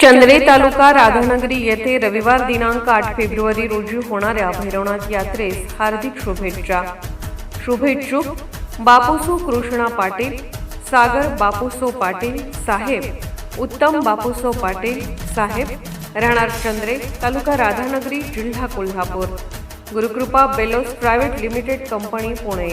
चंद्रे तालुका राधानगरी येथे रविवार दिनांक 8 फेब्रुवारी रोजी होणाऱ्या भैरवनाथ यात्रेस हार्दिक शुभेच्छुक बापूसो कृष्णा पाटील, सागर बापूसो पाटील साहेब, उत्तम बापूसो पाटील साहेब, राहणार चंद्रे, तालुका राधानगरी, जिल्हा Kolhapur. Gurukrupa bellows private limited company, Pune.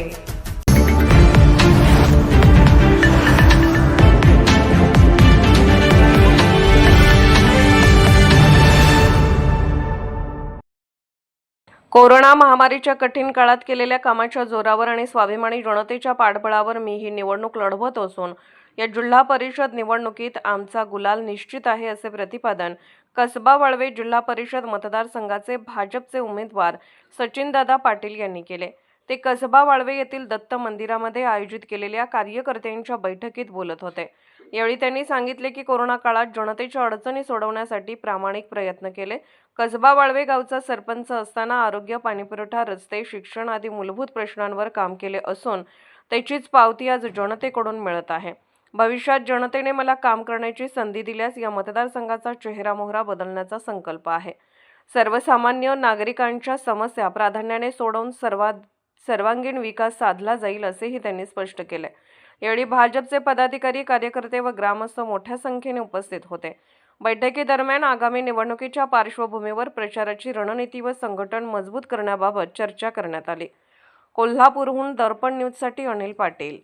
Corona महामारीच्या कठीण काळात केलेल्या कामाच्या जोरावर आणि स्वाभिमानी जनतेच्या पाठबळावर मी ही निवडणूक लढवत असून या जिल्हा परिषद निवडणुकीत आमचा गुलाल निश्चित आहे, असे प्रतिपादन कसबा वाळवे जिल्हा परिषद मतदारसंघाचे भाजपचे उमेदवार सचिनदादा पाटील यांनी केले. ते कसबा वाळवे येथील दत्त मंदिरामध्ये आयोजित केलेल्या कार्यकर्त्यांच्या बैठकीत बोलत होते. यावेळी त्यांनी सांगितले की कोरोना काळात जनतेच्या अडचणी सोडवण्यासाठी प्रामाणिक प्रयत्न केले. कसबा वाळवे गावचा सरपंच असताना आरोग्य, पाणीपुरवठा, रस्ते, शिक्षण आदी मूलभूत प्रश्नांवर काम केले असून त्याचीच पावती आज जनतेकडून मिळत आहे. भविष्यात जनतेने मला काम करण्याची संधी दिल्यास या मतदारसंघाचा चेहरा मोहरा बदलण्याचा संकल्प आहे. सर्वसामान्य नागरिकांच्या समस्या प्राधान्याने सोडवून सर्वांगीण विकास साधला जाईल, असेही त्यांनी स्पष्ट केले. यावेळी भाजपचे पदाधिकारी, कार्यकर्ते व ग्रामस्थ मोठ्या संख्येने उपस्थित होते. बैठकीदरम्यान आगामी निवडणुकीच्या पार्श्वभूमीवर प्रचाराची रणनीती व संघटन मजबूत करण्याबाबत चर्चा करण्यात आली. कोल्हापूरहून दर्पण न्यूजसाठी अनिल पाटील.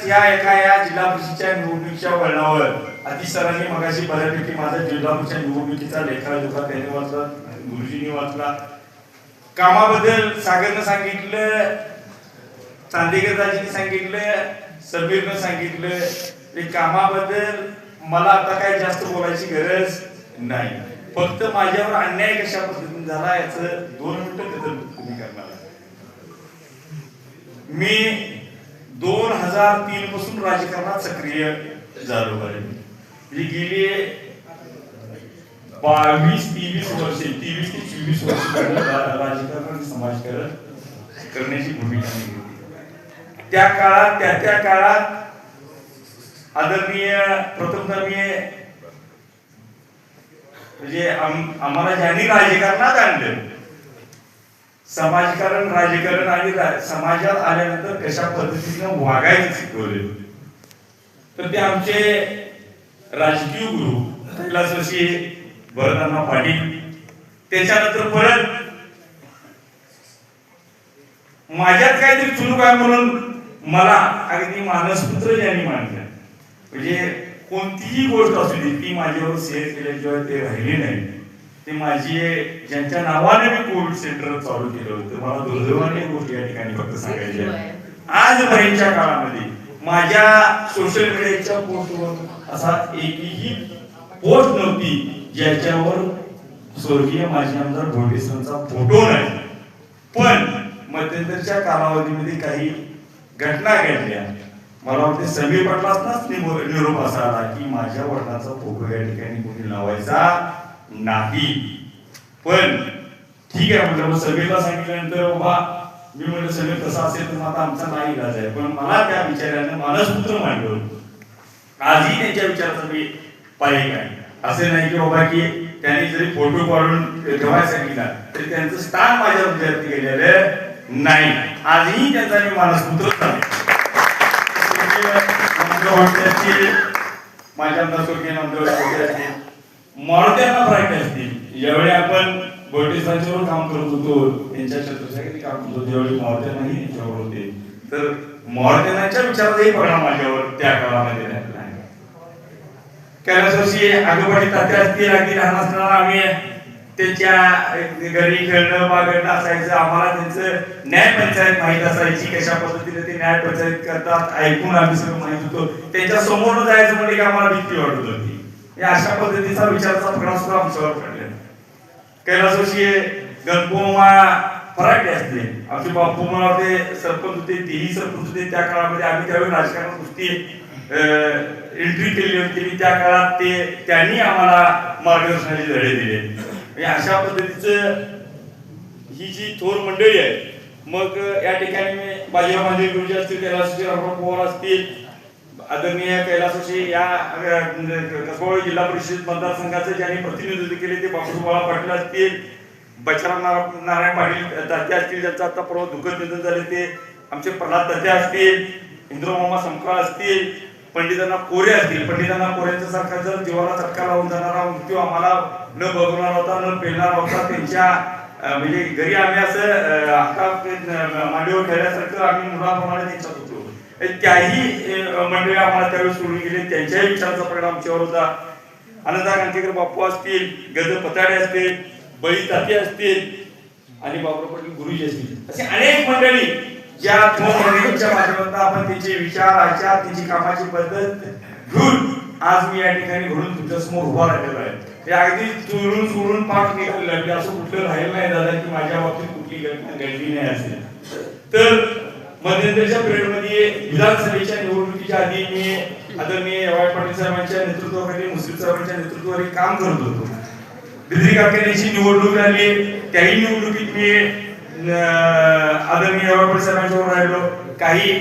या जिल्हा परिषदेच्या निवडणुकीच्या वळणावर अतिसरांनी मगाशी बऱ्यापैकी माझा जिल्हा परिषद निवडणुकीचा लेखाजोखा त्यांनी वाचला, गुरुजींनी वाचला. कामाबद्दल सागरनं सांगितलं, चांदेकरदाजींनी सांगितलं, समीरनं सांगितलं. ते कामाबद्दल मला आता काही जास्त बोलायची गरज नाही. फक्त माझ्यावर अन्याय कशा पद्धतीने झाला याचं 2 मिनिटं तुम्ही करणार. मी 2003 पासून राजकारणात सक्रिय झालो आहे. म्हणजे गेली 22-23 वर्षे, 23 ते 24 वर्ष राजकारण आणि समाजकारण करण्याची भूमिका घेतली. त्या काळात आदरणीय प्रथमतः मी म्हणजे आम्हाला ज्यांनी राजकारणात आणलं, समाजकारण, राजकारण आणि समाजात आल्यानंतर कशा पद्धतीने वागायचं शिकवले, तर ते आमचे राजकीय गुरु कैलासवासी भरतअण्णा पाटील. त्याच्यानंतर परत माझ्यात काहीतरी चुक आहे म्हणून मला अगदी मानसपुत्र ज्यांनी मानलं, म्हणजे कोणतीही गोष्ट असू दे ती माझ्यावर शेअर केल्याशिवाय ते राहिले नाही. ते माझी ज्यांच्या नावाने मी कोविड सेंटर चालू केलं होतं, मला दुर्दैवाने गोष्टी या ठिकाणी फक्त सांगायच्या. आज बहिणीच्या काळामध्ये माझ्या सोशल मीडियाच्या पोस्टवर असा एकही पोस्ट नव्हती ज्याच्यावर स्वर्गीय माजी आमदार भोटेसरांचा फोटो नाही. पण मध्यंतरच्या कालावधीमध्ये काही घटना घडल्या. मला वाटते समीर पाटलांनाच निरोप असा आला की माझ्या वडिलांचा फोटो या ठिकाणी कोणी लावायचा नाही. पण ठीक आहे म्हटलं, मग समीरला सांगितल्यानंतर बाबा मी म्हटलं समीर तसा असेल तर आता आमचा नाही इलाज आहे. पण मला त्या विचाराने मानसपुत्र मांडलं. आजही त्यांच्या विचाराचा मी पाहिजे आहे. असे नाही की बाबा की त्यांनी जरी फोटो काढून ठेवायला सांगितला तरी त्यांचं स्थान माझ्या विद्यार्थी गेलेलं नाही. आजही त्यांचा मी मानसपुत्र माझ्या मारुत्यांना फ्राईट असतील. ज्यावेळी आपण भोटेसरांच्यावर काम करत होतो, त्यांच्या छत्रछायाखाली काम करत होतो, ज्यावेळी मारुत्यांनाही त्यांच्यावर होते, तर मारुत्यांच्या विचारातही परिणाम माझ्यावर त्या काळामध्ये नाही. कैलासवासी आजोबाची तात्या असतील, अगदी लहान असताना आम्ही त्यांच्या घरी खेळणं बागडणं असायचं. आम्हाला त्यांचं न्याय पंचायत माहीत असायची, कशा पद्धतीने ते न्याय पंचायत करतात ऐकून आम्ही सगळं माहित होतो. त्यांच्या समोर जायचं म्हणजे की आम्हाला भीती वाटत होती. अशा पद्धतीचा विचाराचा प्रकार सुद्धा आमच्यावर पडले. कैलासवासी गणपोमा फराटे असते, आमचे बापू मला ते सरपंच होते, तेही सरपंच होते त्या काळामध्ये. आम्ही त्यावेळी राजकारणात नुसती एंट्री केली होती. त्या काळात त्यांनी आम्हाला मार्गदर्शनाचे धडे दिले. अशा पद्धतीचं ही जी थोर मंडळी आहे. मग या ठिकाणी बाजीराव मांजरे गुरुजी असतील, कैलासवासी रामराव पवार असतील, आदरणीय कैलासोशी या कसबा जिल्हा परिषद मतदारसंघाचं ज्यांनी प्रतिनिधित्व केले ते बापूबाळा पाटील असतील, बचाराम नारायण पाटील तात्या असतील, ज्यांचं आता परवा दुःखद निधन झाले ते आमचे प्रल्हाद तात्या असतील, इंद्रमामा समकाळ असतील, पंडितांना कोरे असतील. पंडितांना कोऱ्यांच्या सारखा जर जीवाला चटका लावून जाणारा मृत्यू आम्हाला न बघणार होता, न पेलणार होता. त्यांच्या म्हणजे घरी आम्ही असं आता मांडीवर ठेवल्यासारखं आम्ही मुलाप्रमाणे त्यांच्यात होतो. त्याही मंडळी आम्हाला त्यावेळी सोडून गेले. त्यांच्याही विचाराचा परिणाम आमच्यावर होता. आनंदा कांतीकर बापू असतील, गज पताडे असतील, बळी ताते असतील आणि बाबूराव पाटील गुरुजी असतील, असे अनेक मंडळी ज्या मंडळींच्या माध्यमातून आपण त्यांचे विचार, आचार, त्यांची कामाची पद्धत घेऊन आज मी या ठिकाणी घडून तुमच्या समोर उभा राहिलेलो आहे. हे अगदी चुरून चुरून पाठ निघाले असं कुठलं राहिलं नाही दादा की माझ्या बाबतीत कुठली घटना घडली नाही असेल. तर मध्यंतरीच्या पिरियडमध्ये विधानसभेच्या निवडणुकीच्या आधी मी आदरणीय वाय पाटील साहेबांच्या नेतृत्वाखाली, मुश्रीफ साहेबांच्या नेतृत्वाखाली काम करत होतो. बिद्री कारखान्याची निवडणूक आली, त्याही निवडणुकीत मी आदरणीय वाय पाटील साहेबांच्यावर राहिलो. काही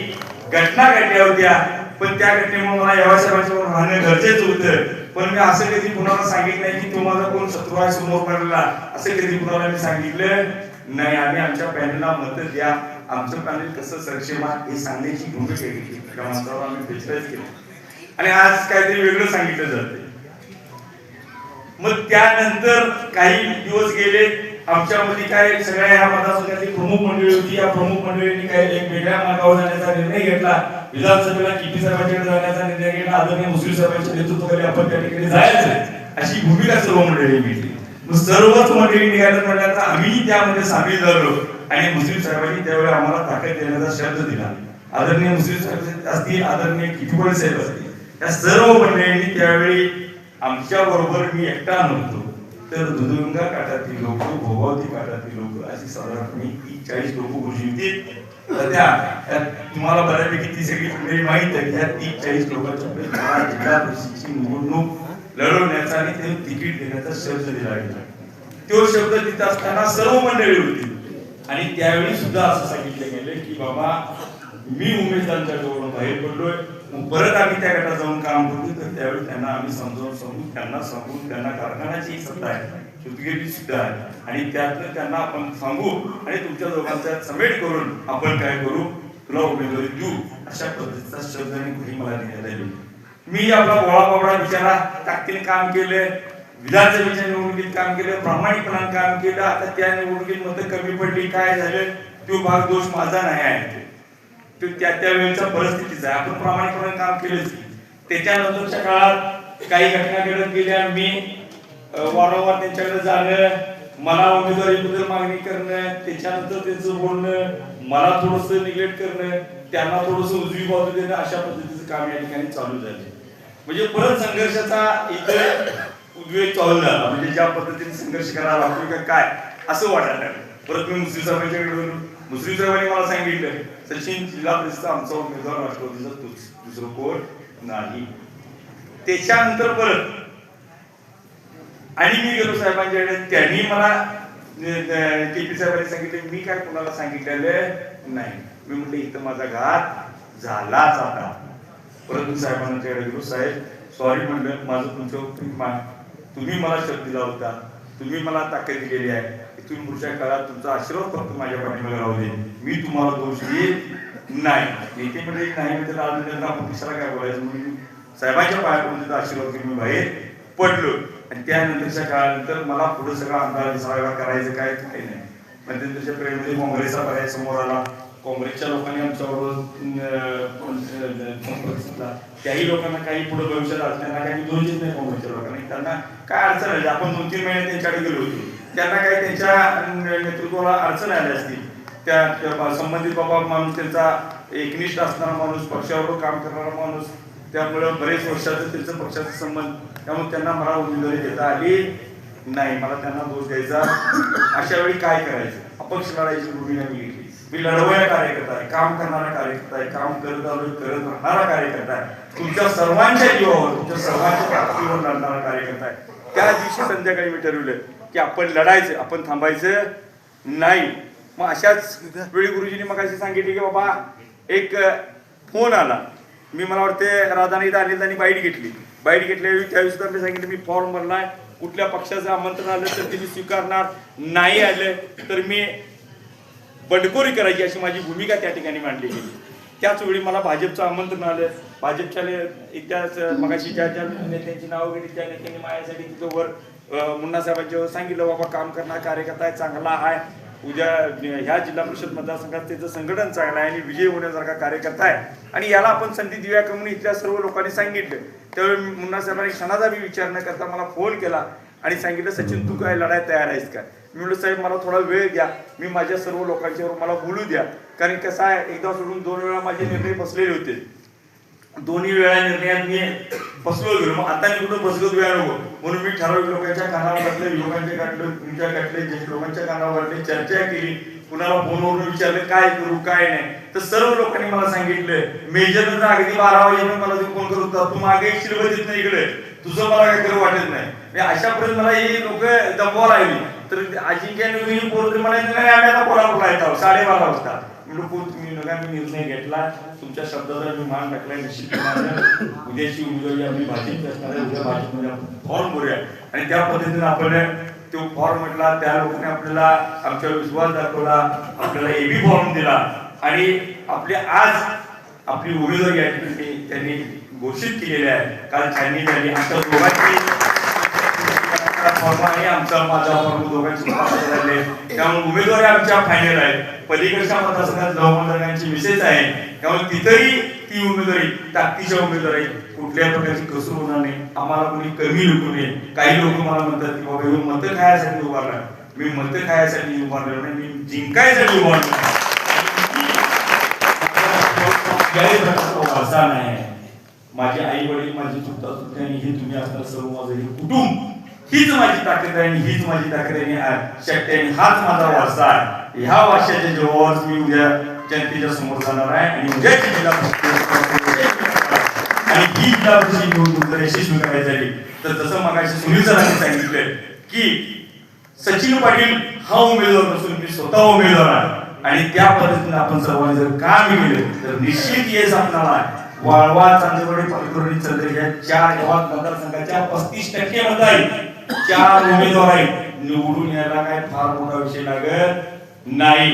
घटना घडल्या होत्या, पण त्या घटनेमुळे मला यावा साहेबांच्यावर राहणं गरजेचं होतं. पण मी असं कधी कुणाला सांगितलं नाही की तो माझा कोण शत्रू आहे समोर पडलेला, असं कधी कुणाला मी सांगितलं नाही. आम्ही आमच्या पॅनलला मत द्या, आमचं पॅनल कसं सक्षम आहे हे सांगण्याची भूमिका घेतली. त्या माणसावर आम्ही बेचराईज केलं आणि आज काहीतरी वेगळं सांगितलं जाते. मग त्यानंतर काही दिवस गेले, आमच्यामध्ये काय सगळ्या ह्या मतदारसंघातली प्रमुख मंडळी होती. या प्रमुख मंडळींनी काही एक वेगळ्या मार्गावर जाण्याचा निर्णय घेतला. विधानसभेला कीपी साहेबांच्याकडे जाण्याचा निर्णय घेतला. आदरणीय मुश्रीफ साहेबांच्या नेतृत्वाखाली आपण त्या ठिकाणी जायचं अशी भूमिका सर्व मंडळींनी घेतली. मग सर्वच मंडळी निघायचं म्हटल्यानंतर आम्ही त्यामध्ये सामील झालो आणि मुश्रीफ साहेबांनी त्यावेळी आम्हाला ताकद देण्याचा शब्द दिला. आदरणीय मुश्रीफ साहेब असतील, आदरणीय किपीवाळे साहेब असतील, या सर्व मंडळींनी त्यावेळी आमच्या बरोबर मी एकटा नव्हतो तर दुधगंगा काठातील लोक, भोगावती काठातील लोक अशी साधारणपणे 30-40 लोक गुरुजी होती. तुम्हाला बऱ्यापैकी ती सगळी मंडळी माहित आहे. त्या 30-40 लोकांच्या जिल्हा परिषदेची निवडणूक लढवण्याचा आणि ते तिकीट देण्याचा शब्द दिला गेला. तो शब्द देत असताना सर्व मंडळी होती आणि त्यावेळी सुद्धा असं सांगितलं गेलं की बाबा मी उमेदवारांच्या जवळून बाहेर पडलोय, परत आम्ही त्या गटात जाऊन काम करतो. तर त्यावेळी त्यांना आम्ही समजावून सांगून त्यांना कारखान्याची सत्ता आहे, सुतगिरी सुद्धा आहे आणि त्यातनं त्यांना आपण सांगू आणि तुमच्या दोघांचा समेट करून आपण काय करू, तुला उमेदवारी देऊ अशा पद्धतीचा शब्द आणि मला देण्यात आली. मी आपला गोळा बाबडा बिचारा ताकदीने काम केलं, विधानसभेच्या निवडणुकीत काम केलं, प्रामाणिकपणाने काम केलं. आता त्या निवडणुकीत मतं कमी पडली, काय झालं तो भाग दोष माझा नाही आहे, तो त्या वेळेच्या परिस्थितीचा आहे. आपण प्रामाणिकपणे काम केलंच. त्याच्यानंतरच्या काळात काही घटना घडत गेल्या. मी वारंवार त्यांच्याकडे जाणं, मला उमेदवारीबद्दल मागणी करणं, त्याच्यानंतर त्यांचं बोलणं, मला थोडस निग्लेक्ट करणं, त्यांना थोडस उजवी बाजू देणं, अशा पद्धतीचं काम या ठिकाणी चालू झालं. म्हणजे परत संघर्षाचा इथे उद्वेग चालू झाला. म्हणजे ज्या पद्धतीने संघर्ष करावा लागतो का काय असं वाटायला परत मी मुश्रीफ साहेबांच्याकडे गेलो. मुश्रीफ साहेबांनी मला सांगितलं सचिन जिल्हा परिषद आमचा उमेदवार राष्ट्रवादीचा तूच, दुसरं कोण नाही. त्याच्यानंतर परत आणि मी गेलो साहेबांच्याकडे. त्यांनी मला केपी साहेबांनी सांगितलं, मी काय कोणाला सांगितलेलं नाही. मी म्हटलं इथं माझा घात झालाच. आता परत मी साहेबांच्याकडे गेलो. साहेब सॉरी म्हणलं, माझं तुमच्यावर प्रेम आहे, तुम्ही मला शब्द दिला होता, तुम्ही मला ताकद दिलेली आहे, इथून पुढच्या काळात तुमचा आशीर्वाद फक्त माझ्या पाठीमागे राहू दे, मी तुम्हाला दोष देत नाही. नेते म्हणजे नाही म्हणजे राजनंतर आपण दुसरा काय बोलायचं म्हणून साहेबांच्या पायाकडून त्याचा आशीर्वाद घेऊन मी बाहेर पडलो. आणि त्यानंतरच्या काळानंतर मला पुढे सगळा अंदाज सगळा करायचं काय काही नाही. मध्यंतरच्या पिरियडमध्ये काँग्रेसचा पर्याय समोर आला. काँग्रेसच्या लोकांनी आमच्याबरोबर त्याही लोकांना काही पुढे भविष्यात त्यांना काही दोषच नाही. काँग्रेसच्या लोकांनी त्यांना काय अडचण आली, आपण 2-3 महिने त्यांच्याकडे गेलो होतो, त्यांना काही त्यांच्या नेतृत्वाला अडचण आली असतील. त्या संबंधित बाबा माणूस, त्यांचा एकनिष्ठ असणारा माणूस, पक्षावर काम करणारा माणूस, त्यामुळे बरेच वर्षाचं त्यांचं पक्षाचा संबंध, त्यामुळे त्यांना मला उमेदवारी देता आली नाही. मला त्यांना दोष द्यायचा. अशा वेळी काय करायचं, अपक्ष लढायची भूमिका मी घेतली. मी लढवणारा कार्यकर्ता आहे, काम करणारा कार्यकर्ता आहे, काम करत आलोय, करत राहणारा कार्यकर्ता आहे, तुमच्या सर्वांच्या जीवावर, तुमच्या सर्वांच्या प्राप्तीवर लढणारा कार्यकर्ता आहे. त्या दिवशी संध्याकाळी मी ठरवलं की आपण लढायचं, आपण थांबायचं नाही. मग अशाच वेळी गुरुजींनी मग अशी सांगितली की बाबा एक फोन आला मी मला वाटते राधानी अनिलदानी बाईट घेतल्यावेळी त्यावेळी सुद्धा मी सांगितलं मी फॉर्म भरलाय, कुठल्या पक्षाचं आमंत्रण आलं तर ते मी स्वीकारणार, नाही आलं तर मी बंडखोरी करायची अशी माझी भूमिका त्या ठिकाणी मांडली गेली. त्याच वेळी मला भाजपचं आमंत्रण आलं. भाजपच्या इतिहास मगाशी ज्या ज्या नेत्यांची नावं घेतली त्या नेत्यांनी माझ्यासाठी तिथं वर मुन्ना साहेबांच्यावर सांगितलं बाबा काम करणारा कार्यकर्ता आहे, चांगला आहे, उद्या ह्या जिल्हा परिषद मतदारसंघात त्याचं संघटन चांगलं आहे आणि विजय होण्यासारखा कार्यकर्ता आहे आणि याला आपण संधी देऊया का म्हणून इथल्या सर्व लोकांनी सांगितलं. त्यावेळी मुन्ना साहेबांनी क्षणाचा बी विचार न करता मला फोन केला आणि सांगितलं सचिन तू काय लढायला तयार आहेस का. मी म्हटलं साहेब मला थोडा वेळ द्या, मी माझ्या सर्व लोकांच्यावर मला बोलू द्या, कारण कसं आहे एकदा सोडून 2 वेळा माझे निर्णय फसलेले होते, दोन्ही वेळा निर्णयात मी फसलो गेलो. मग आता मी कुठं फसलोच वेळा नको म्हणून मी ठराविक लोकांच्या कानावर घातले, युवकांच्या काढलं, तुमच्या घातले, ज्येष्ठ लोकांच्या कानावर घातले, चर्चा केली, कुणाला फोनवरून विचारलं काय करू काय नाही, तर सर्व लोकांनी मला सांगितलं मेजर अगदी 12 वाजेपर्यंत मला फोन करत होता, तू मागे शिल्लक देत नाही इकडे, तुझं मला काय करू वाटत नाही. अशापर्यंत मला ही लोक दमवा लागली. तर अजिंक्य पोर मला आम्ही आता कोल्हापूरला येत आहोत 12:30 वाजता. तुम्ही नका मी निर्णय घेतला, तुमच्या शब्दाचा मी मान टाकलाय, निश्चित उद्याची उमेदवारी आपली भाजपची असणार आहे, उद्या भाजपमध्ये फॉर्म भरूया आणि त्या पद्धतीने आपण तो फॉर्म म्हटला, त्या लोकांनी आपल्याला आमच्यावर विश्वास दाखवला, आपल्याला एबी फॉर्म दिला आणि आपली आज आपली उमेदवारी या ठिकाणी त्यांनी घोषित केलेली आहे. काल छाननी झाली आमच्या दोघांची फॉर्म आणि आमचा माझा फॉर्म दोघांची झाले, त्यामुळे उमेदवारी आमच्या फायनल आहे. पलीकडच्या मतदारसंघात 9 मतदारांची विशेष आहे, त्यामुळे तिथेही ती उमेदवारी ताकदीच्या उमेदवारी कुठल्या प्रकारची कसूर होणार नाही, आम्हाला कोणी कमी लोक नाही. काही लोक मला म्हणतात की बाबा हे मतं खायसाठी उभारला, मी मतं खायसाठी उभारलो नाही, मी जिंकायसाठी उभारलो वारसा नाही. माझे आई वडील माझी चुकता चुकते आणि हे तुम्ही असणार सर्व माझं हे कुटुंब हीच माझी ताकद आहे आणि हीच माझी ताकद आहे, शक्ती आहे, हाच माझा वारसा आहे. ह्या वारशाच्या जेव्हा मी उद्या जनतेच्या समोर जाणार आहे आणि उद्याची जिल्हा आणि ही जिल्हा परिषद निवडणूक जर यशस्वी करायची झाली तर जसं मगाशी सुनील सरांनी सांगितलं की सचिन पाटील हा उमेदवार नसून मी स्वतः उमेदवार आहे आणि त्या पद्धतीने आपण सर्वांनी जर काम केलं तर निश्चित यश आपल्याला वाळवा, चांदवड, पालघर, चंद्र या 4 गावात मतदारसंघाच्या 35% मतदार 4 उमेदवार आहेत. निवडून यायला काय फार मोठा विषय लागत नाही.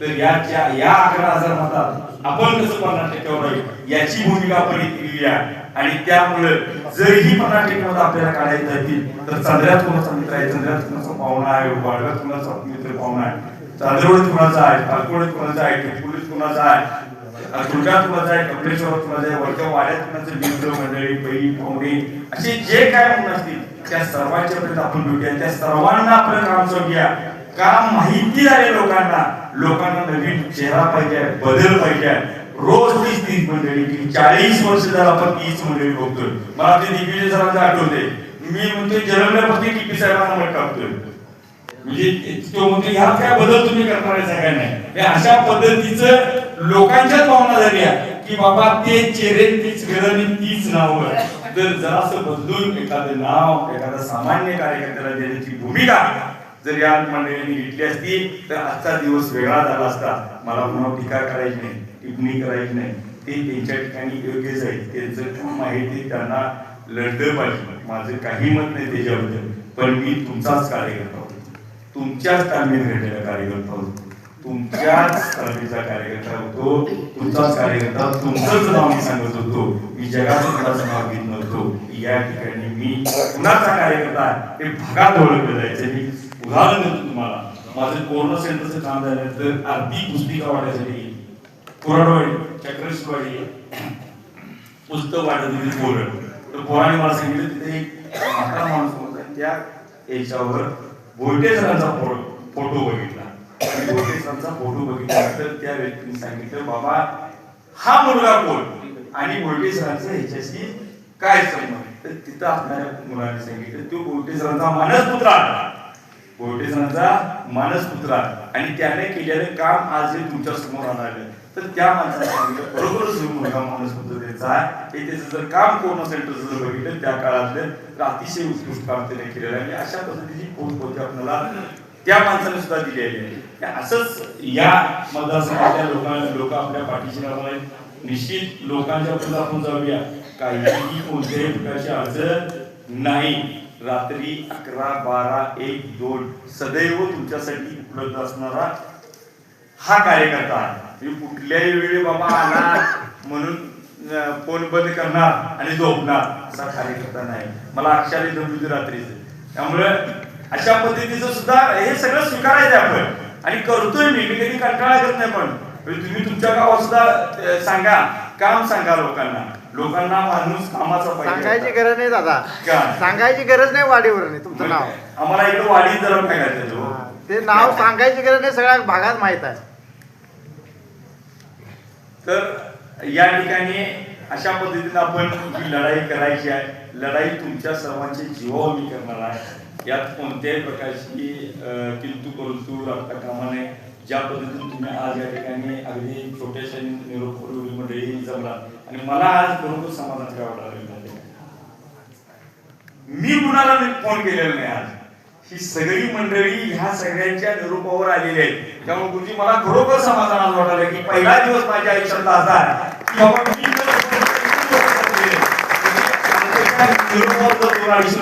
तर या 11,000 मतात आपण कसं 50% राहील याची भूमिका आपण केली आहे आणि त्यामुळे जर ही 50% मत आपल्याला काढायची असतील तर चंद्रात कोणाचा मित्र आहे, चंद्रात कोणाचा पाहुणा आहे, वाळव्यात कोणाचा मित्र पाहुणा आहे, चांदवड कोणाचा आहे, पालघर कोणाचा आहे, टिपूर कोणाचा आहे, तुळजात कोणाचा आहे, कपिलेश्वर कोणाचा आहे, वरच्या वाड्यात कोणाचं मित्र मंडळी, बैल, पाहुणे असे जे काय म्हणून असतील त्या सर्वांच्या पर्यंत आपण भेटूया, त्या सर्वांना आपलं काम सोडूया. काम माहिती झाले लोकांना नवीन चेहरा पाहिजे, बदल पाहिजे. रोज 30 मंडळी 40 वर्ष झालं आपण 30 मंडळी बघतोय. मला ते दिग्विजय सरांचं आठवते, मी म्हणतोय जन्मल्यापासून टीपी साहेबांना मत टाकतोय, म्हणजे तो म्हणतो ह्यात काय बदल तुम्ही करणार आहे सगळ्यांना. अशा पद्धतीचं लोकांच्याच भावना झाल्या की बाबा ते चेहरे तीच गरज तीच नाव, तर जरासं बदलून एखादं नाव एखादा सामान्य कार्यकर्त्याला देण्याची भूमिका जर या मंडळींनी घेतली असती तर आजचा दिवस वेगळा झाला असता. मला पुन्हा टीका करायची नाही, टिप्पणी करायची नाही, ते त्यांच्या ठिकाणी योग्यच आहे, त्यांचं काम आहे ते त्यांना लढलं पाहिजे. माझं काही मत नाही त्याच्याबद्दल, पण मी तुमचाच कार्यकर्ता होतो, तुमच्याच तालमीत घडलेला कार्यकर्ता होतो, तुमच्याच तालमीचा कार्यकर्ता होतो, तुमचाच कार्यकर्ता, तुमचंच नाव मी सांगत होतो, मी जगाचं कुणाचं नाव घेत नव्हतो. या ठिकाणी मी कुणाचा कार्यकर्ता हे भागात ओळखलं जायचं. मी उदाहरण देतो तुम्हाला, माझं कोरोना सेंटरचं काम झाल्यानंतर अर्धी पुस्तिका वाटायसाठी कोरडवाडी, चक्रशवाडी पुस्तक वाटत होती पोरं, तर पोराने मला सांगितलं तिथे एक म्हातारा माणूस होता, त्या याच्यावर भोयटे सरांचा फोटो बघितला. भोयटे सरांचा फोटो बघितल्यानंतर त्या व्यक्तीने सांगितलं बाबा हा मुलगा कोण आणि भोयटे सरांचं ह्याच्याशी काय संबंध. तर तिथं असणाऱ्या मुलाने सांगितलं तो भोयटे सरांचा मानसपुत्र आहे, भोयटे सरांचा मानसपुत्र आहे आणि त्याने केलेलं काम आज हे तुमच्या समोर आलं. तर त्या माणसाने सांगितलं बरोबरच मुलगा मानसपुत्र त्याचा आहे, हे त्याचं जर काम कोरोना सेंटरचं जर बघितलं त्या काळातलं तर अतिशय उत्कृष्ट काम त्याने केलेलं आहे. अशा पद्धतीची पोहोच आपल्याला त्या माणसाने सुद्धा दिलेली आहे. असंच या मतदारसंघातल्या लोक आपल्या पाठीशी लागले. निश्चित लोकांच्या पुढे आपण जाऊया. काहीही कोणत्याही प्रकारची अडचण नाही. रात्री 11, 12, 1, 2 सदैव तुमच्यासाठी उपलब्ध असणारा हा कार्यकर्ता आहे. कुठल्याही वेळी बाबा आला म्हणून फोन बंद करणार आणि झोपणार असा कार्यकर्ता नाही. मला अक्षर जमली रात्रीच. त्यामुळे अशा पद्धतीचं सुद्धा हे सगळं स्वीकारायचं आपण आणि करतोय. मी कधी कंटाळा करत नाही. पण तुम्ही तुमच्या गावात सुद्धा सांगा, काम सांगा लोकांना माणूस कामाचा पाहिजे. सांगायची गरज नाही दादा, काय? सांगायची गरज नाही. वाडीवर नाही तुमचं नाव. आम्हाला इकडे वाढीत जरा काय करायचं ते नाव सांगायची गरज नाही, सगळ्या भागात माहित आहे. तर या ठिकाणी अशा पद्धतीने आपण ही लढाई करायची आहे. लढाई तुमच्या सर्वांच्या जीवावर मी करणार आहे. यात कोणत्याही प्रकारची किंतु परंतु राखता कामा नये. ज्या पद्धतीने तुम्ही आज या ठिकाणी अगदी छोट्याशा निरोप मंडळी जमला आणि मला आज बरोबर समाधान करावं लागलं. मी कुणाला फोन केलेला नाही. आज ही सगळी मंडळी ह्या सगळ्यांच्या निरोपावर आलेली आहे. त्यामुळे गुरुजी मला खरोखर समाधान वाटलं की पहिला दिवस माझ्या आयुष्यात असा आहे की बाबा मी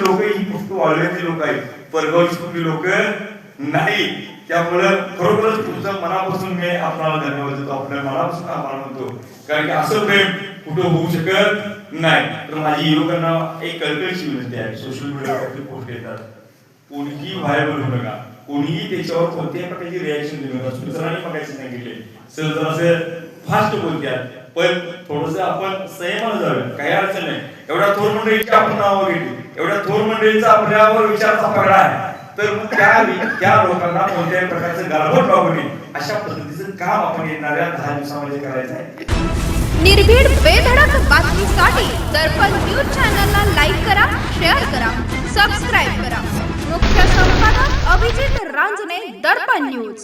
लोक ही फक्त वाळव्याची लोक आहेत, परगावची लोक नाही. त्यामुळे खरोखरच तुमचं मनापासून मी आपल्याला धन्यवाद देतो. आपल्या मनापासून आभार मानतो. कारण की असं प्रेम कुठं होऊ शकत नाही. तर माझी युवकांना एक कळकळीची विनंती आहे. सोशल मीडियावरती पोस्ट येतात, कोणीही व्हायरल होऊ नका. कोणीही त्याच्यावर कोणत्याही प्रकारची रिॲक्शन देऊ नका. सुरसरांनी मगाशी सांगितले सर जरासं फास्ट बोलतात, पण थोडस आपण संयमानं जाऊया. काही अडचण नाही. एवढ्या थोर मंडळीची आपण नावं घेतली, एवढ्या थोर मंडळीचा आपल्यावर विचारचा पगडा आहे. तर मग त्या लोकांना कोणत्याही प्रकारचं गालबोट लागू नये अशा पद्धतीचं काम आपण येणाऱ्या 10 दिवसामध्ये करायचं आहे. निर्भीड बेधडक बातमीसाठी दर्पण न्यूज चॅनलला लाईक करा, शेअर करा, सबस्क्राईब करा. मुख्य संपादक अभिजित रांजणे, दर्पण न्यूज.